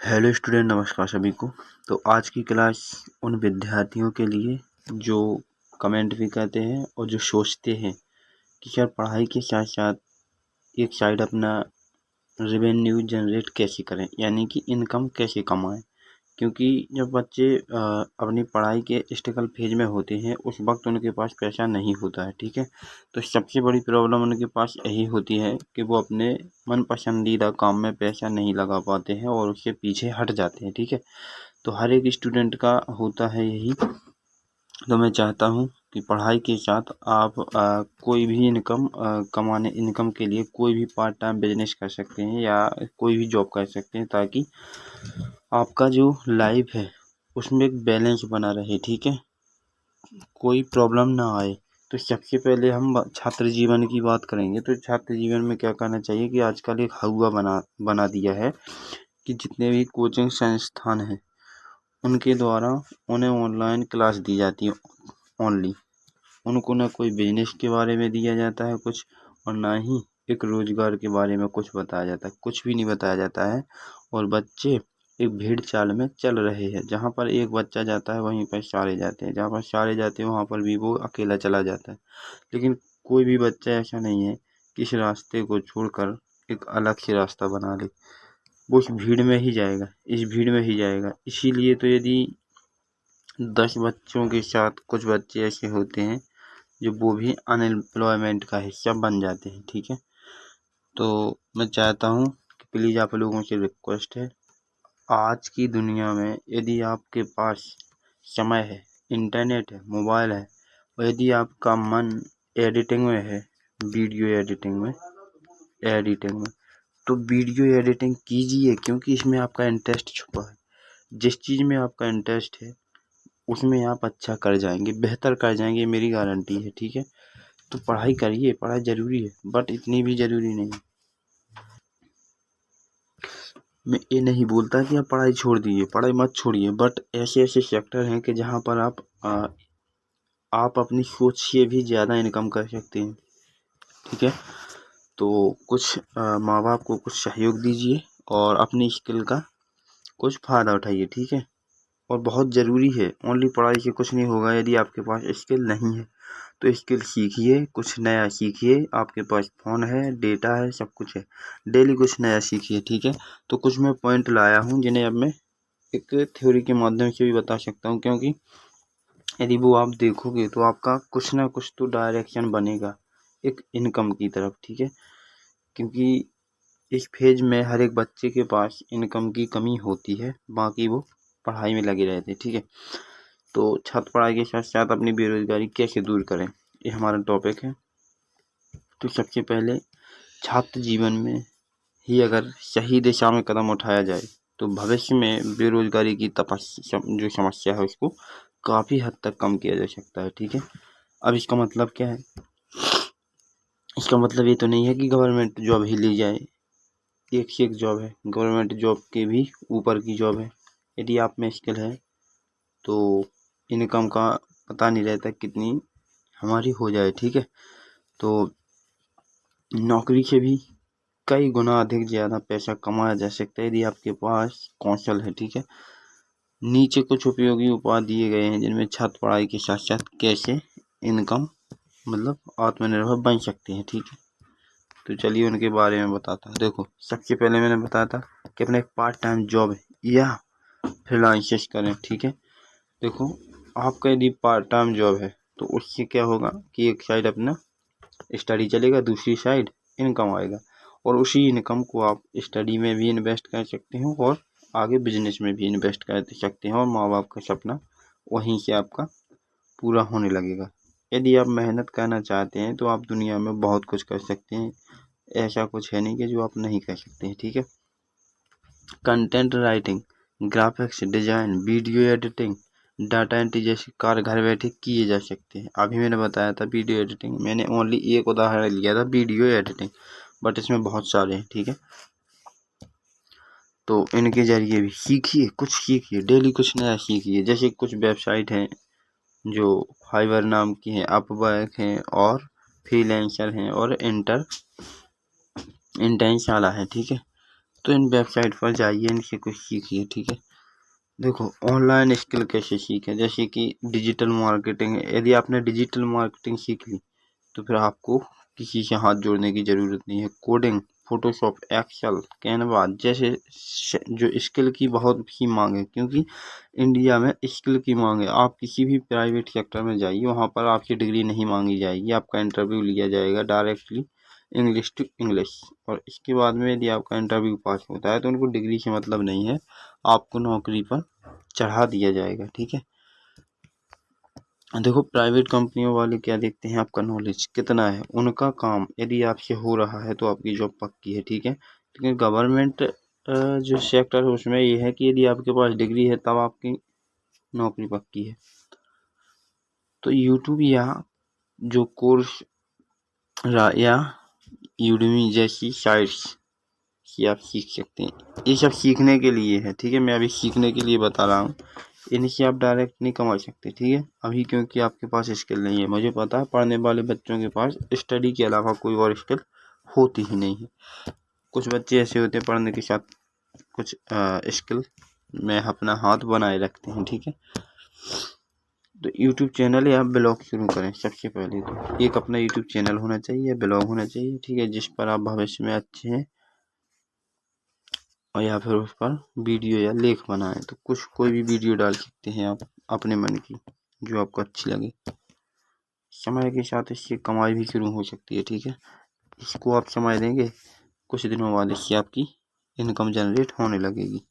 Hello student, नमस्कार सभी को। तो आज की क्लास उन विद्यार्थियों के लिए जो कमेंट भी करते हैं और जो सोचते हैं कि सर पढ़ाई के साथ साथ एक साइड अपना रेवेन्यू जनरेट कैसे करें, यानी कि इनकम कैसे कमाएं। क्योंकि जब बच्चे अपनी पढ़ाई के स्ट्रगल फेज में होते हैं उस वक्त उनके पास पैसा नहीं होता है, ठीक है। तो सबसे बड़ी प्रॉब्लम उनके पास यही होती है कि वो अपने मन पसंदीदा काम में पैसा नहीं लगा पाते हैं और उससे पीछे हट जाते हैं, ठीक है। तो हर एक स्टूडेंट का होता है यही। तो मैं चाहता हूँ कि पढ़ाई के साथ आप कोई भी इनकम के लिए कोई भी पार्ट टाइम बिजनेस कर सकते हैं या कोई भी जॉब कर सकते हैं, ताकि आपका जो लाइफ है उसमें एक बैलेंस बना रहे, ठीक है, कोई प्रॉब्लम ना आए। तो सबसे पहले हम छात्र जीवन की बात करेंगे। तो छात्र जीवन में क्या करना चाहिए कि आजकल एक हवा बना दिया है कि जितने भी कोचिंग संस्थान हैं उनके द्वारा उन्हें ऑनलाइन क्लास दी जाती है ओनली। उनको ना कोई बिजनेस के बारे में दिया जाता है कुछ, और ना ही एक रोजगार के बारे में कुछ बताया जाता है, कुछ भी नहीं बताया जाता है। और बच्चे एक भेड़ चाल में चल रहे हैं, जहाँ पर एक बच्चा जाता है वहीं पर सारे जाते हैं, जहाँ पर सारे जाते हैं वहाँ पर भी वो अकेला चला जाता है। लेकिन कोई भी बच्चा ऐसा नहीं है कि इस रास्ते को छोड़कर एक अलग से रास्ता बना ले। वो उस भीड़ में ही जाएगा, इस भीड़ में ही जाएगा। इसीलिए तो यदि 10 बच्चों के साथ कुछ बच्चे ऐसे होते हैं जो वो भी अनएम्प्लॉयमेंट का हिस्सा बन जाते हैं, ठीक है। तो मैं चाहता हूँ कि प्लीज़ आप लोगों से रिक्वेस्ट है, आज की दुनिया में यदि आपके पास समय है, इंटरनेट है, मोबाइल है, और यदि आपका मन एडिटिंग में है, वीडियो एडिटिंग में, तो वीडियो एडिटिंग कीजिए, क्योंकि इसमें आपका इंटरेस्ट छुपा है। जिस चीज़ में आपका इंटरेस्ट है उसमें आप अच्छा कर जाएंगे, बेहतर कर जाएंगे, मेरी गारंटी है, ठीक है। तो पढ़ाई करिए, पढ़ाई ज़रूरी है, बट इतनी भी ज़रूरी नहीं। मैं ये नहीं बोलता कि आप पढ़ाई छोड़ दीजिए, पढ़ाई मत छोड़िए, बट ऐसे ऐसे सेक्टर हैं कि जहाँ पर आप अपनी सोच से भी ज़्यादा इनकम कर सकते हैं, ठीक है। तो कुछ माँ बाप को कुछ सहयोग दीजिए और अपनी स्किल का कुछ फ़ायदा उठाइए, ठीक है। और बहुत ज़रूरी है, ओनली पढ़ाई से कुछ नहीं होगा। यदि आपके पास स्किल नहीं है तो स्किल सीखिए, कुछ नया सीखिए। आपके पास फ़ोन है, डेटा है, सब कुछ है, डेली कुछ नया सीखिए, ठीक है। तो कुछ मैं पॉइंट लाया हूँ जिन्हें अब मैं एक थ्योरी के माध्यम से भी बता सकता हूँ, क्योंकि यदि वो आप देखोगे तो आपका कुछ ना कुछ तो डायरेक्शन बनेगा एक इनकम की तरफ, ठीक है। क्योंकि इस फेज में हर एक बच्चे के पास इनकम की कमी होती है, बाकी वो पढ़ाई में लगे रहते हैं, ठीक है। तो छात्र पढ़ाई के साथ साथ अपनी बेरोजगारी कैसे दूर करें, ये हमारा टॉपिक है। तो सबसे पहले छात्र जीवन में ही अगर सही दिशा में कदम उठाया जाए तो भविष्य में बेरोजगारी की जो समस्या है उसको काफ़ी हद तक कम किया जा सकता है, ठीक है। अब इसका मतलब क्या है? इसका मतलब ये तो नहीं है कि गवर्नमेंट जॉब ही ली जाए। एक से एक जॉब है, गवर्नमेंट जॉब के भी ऊपर की जॉब है। यदि आप में स्किल है तो इनकम का पता नहीं रहता कितनी हमारी हो जाए, ठीक है। तो नौकरी से भी कई गुना अधिक ज़्यादा पैसा कमाया जा सकता है यदि आपके पास कौशल है, ठीक है। नीचे कुछ उपयोगी उपाय दिए गए हैं जिनमें छात्र पढ़ाई के साथ साथ कैसे इनकम मतलब आत्मनिर्भर बन सकते हैं, ठीक है। तो चलिए उनके बारे में बताता हूँ। देखो, सबसे पहले मैंने बताया था कि अपना एक पार्ट टाइम जॉब है या फ्रीलांसेस करें, ठीक है। देखो, आपका यदि पार्ट टाइम जॉब है तो उससे क्या होगा कि एक साइड अपना स्टडी चलेगा, दूसरी साइड इनकम आएगा, और उसी इनकम को आप स्टडी में भी इन्वेस्ट कर सकते हो और आगे बिजनेस में भी इन्वेस्ट कर सकते हैं, और माँ बाप का सपना वहीं से आपका पूरा होने लगेगा। यदि आप मेहनत करना चाहते हैं तो आप दुनिया में बहुत कुछ कर सकते हैं। ऐसा कुछ है नहीं कि जो आप नहीं कर सकते हैं, ठीक है। Content writing, graphics design, video editing, data entry जैसे कार्य घर बैठे किए जा सकते हैं। अभी मैंने बताया था वीडियो एडिटिंग, मैंने ओनली एक उदाहरण लिया था वीडियो एडिटिंग, बट इसमें बहुत सारे हैं, ठीक है। तो इनके जरिए भी सीखिए, कुछ सीखिए, डेली कुछ नया सीखिए। जैसे कुछ वेबसाइट हैं जो फाइवर नाम की हैं, अपवर्क हैं, और फ्रीलांसर हैं, और इंटर्नशाला है, ठीक है। तो इन वेबसाइट पर जाइए, इनसे कुछ सीखिए, ठीक है। देखो ऑनलाइन स्किल कैसे सीखें, जैसे कि डिजिटल मार्केटिंग। यदि आपने डिजिटल मार्केटिंग सीख ली तो फिर आपको किसी से हाथ जोड़ने की ज़रूरत नहीं है। कोडिंग, फोटोशॉप, एक्सेल, कैनवा जैसे जो स्किल की बहुत ही मांग है, क्योंकि इंडिया में स्किल की मांग है। आप किसी भी प्राइवेट सेक्टर में जाइए, वहाँ पर आपकी डिग्री नहीं मांगी जाएगी, आपका इंटरव्यू लिया जाएगा डायरेक्टली इंग्लिश टू इंग्लिश। और इसके बाद में यदि आपका इंटरव्यू पास होता है तो उनको डिग्री से मतलब नहीं है, आपको नौकरी पर चढ़ा दिया जाएगा, ठीक है। देखो प्राइवेट कंपनियों वाले क्या देखते हैं, आपका नॉलेज कितना है, उनका काम यदि आपसे हो रहा है तो आपकी जॉब पक्की है, ठीक है। लेकिन गवर्नमेंट जो सेक्टर है उसमें ये है कि यदि आपके पास डिग्री है तब आपकी नौकरी पक्की है। तो यूट्यूब या जो कोर्स या यूडमी जैसी साइट्स कि आप सीख सकते हैं, ये सब सीखने के लिए है, ठीक है। मैं अभी सीखने के लिए बता रहा हूँ, इनसे आप डायरेक्ट नहीं कमा सकते, ठीक है अभी, क्योंकि आपके पास स्किल नहीं है। मुझे पता है पढ़ने वाले बच्चों के पास स्टडी के अलावा कोई और स्किल होती ही नहीं है। कुछ बच्चे ऐसे होते हैं पढ़ने के साथ कुछ स्किल में अपना हाथ बनाए रखते हैं, ठीक है। तो यूट्यूब चैनल या ब्लॉग शुरू करें। सबसे पहले तो एक अपना यूट्यूब चैनल होना चाहिए, ब्लॉग होना चाहिए, ठीक है, जिस पर आप भविष्य में अच्छे हैं, और या फिर उस पर वीडियो या लेख बनाएं। तो कुछ कोई भी वीडियो डाल सकते हैं आप अपने मन की, जो आपको अच्छी लगे। समय के साथ इससे कमाई भी शुरू हो सकती है, ठीक है। इसको आप समय देंगे, कुछ दिनों बाद इससे आपकी इनकम जनरेट होने लगेगी।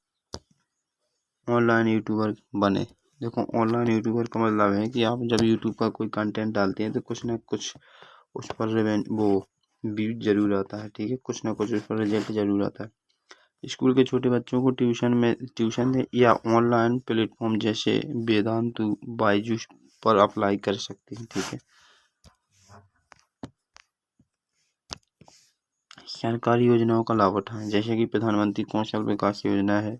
ऑनलाइन यूट्यूबर बने। देखो ऑनलाइन यूट्यूबर का मतलब है कि आप जब यूट्यूब का कोई कंटेंट डालते हैं तो कुछ ना कुछ उस पर वो व्यूज जरूर आता है, ठीक है, कुछ ना कुछ उस पर रिजल्ट जरूर आता है। स्कूल के छोटे बच्चों को ट्यूशन दें या ऑनलाइन प्लेटफॉर्म जैसे वेदांतु, बायजूस पर अप्लाई कर सकते हैं, ठीक है। सरकारी योजनाओं का लाभ उठाएं, जैसे कि प्रधानमंत्री कौशल विकास योजना है,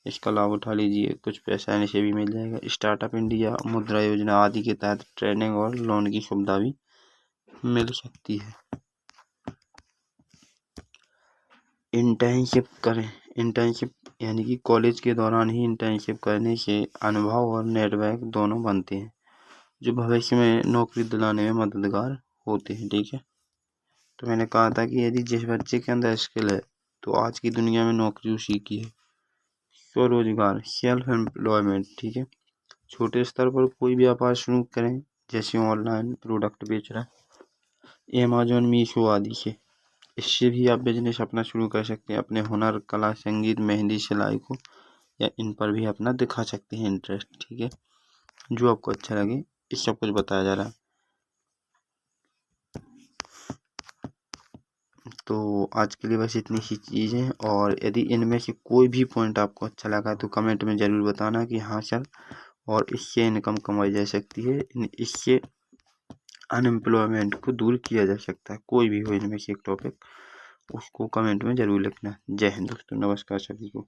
इसका लाभ उठा लीजिए, कुछ पैसा इनसे भी मिल जाएगा। स्टार्टअप इंडिया, मुद्रा योजना आदि के तहत ट्रेनिंग और लोन की सुविधा भी मिल सकती है। इंटर्नशिप करें। इंटर्नशिप यानी कि कॉलेज के दौरान ही इंटर्नशिप करने से अनुभव और नेटवर्क दोनों बनते हैं, जो भविष्य में नौकरी दिलाने में मददगार होते हैं, ठीक है। तो मैंने कहा था कि यदि जिस बच्चे के अंदर स्किल है तो आज की दुनिया में नौकरी उसी की है। स्वरोजगार, सेल्फ एम्प्लॉयमेंट, ठीक है। छोटे स्तर पर कोई व्यापार शुरू करें, जैसे ऑनलाइन प्रोडक्ट बेच रहा है, अमेजोन, मीशो आदि से। इससे भी आप बिजनेस अपना शुरू कर सकते हैं। अपने हुनर, कला, संगीत, मेहंदी, सिलाई को या इन पर भी अपना दिखा सकते हैं इंटरेस्ट, ठीक है, जो आपको अच्छा लगे। इस सब कुछ बताया जा रहा है। तो आज के लिए बस इतनी सी चीज़ें, और यदि इनमें से कोई भी पॉइंट आपको अच्छा लगा तो कमेंट में ज़रूर बताना कि हाँ सर, और इससे इनकम कमाई जा सकती है, इससे अनएम्प्लॉयमेंट को दूर किया जा सकता है। कोई भी हो इनमें से एक टॉपिक, उसको कमेंट में ज़रूर लिखना। जय हिंद दोस्तों, नमस्कार सभी को।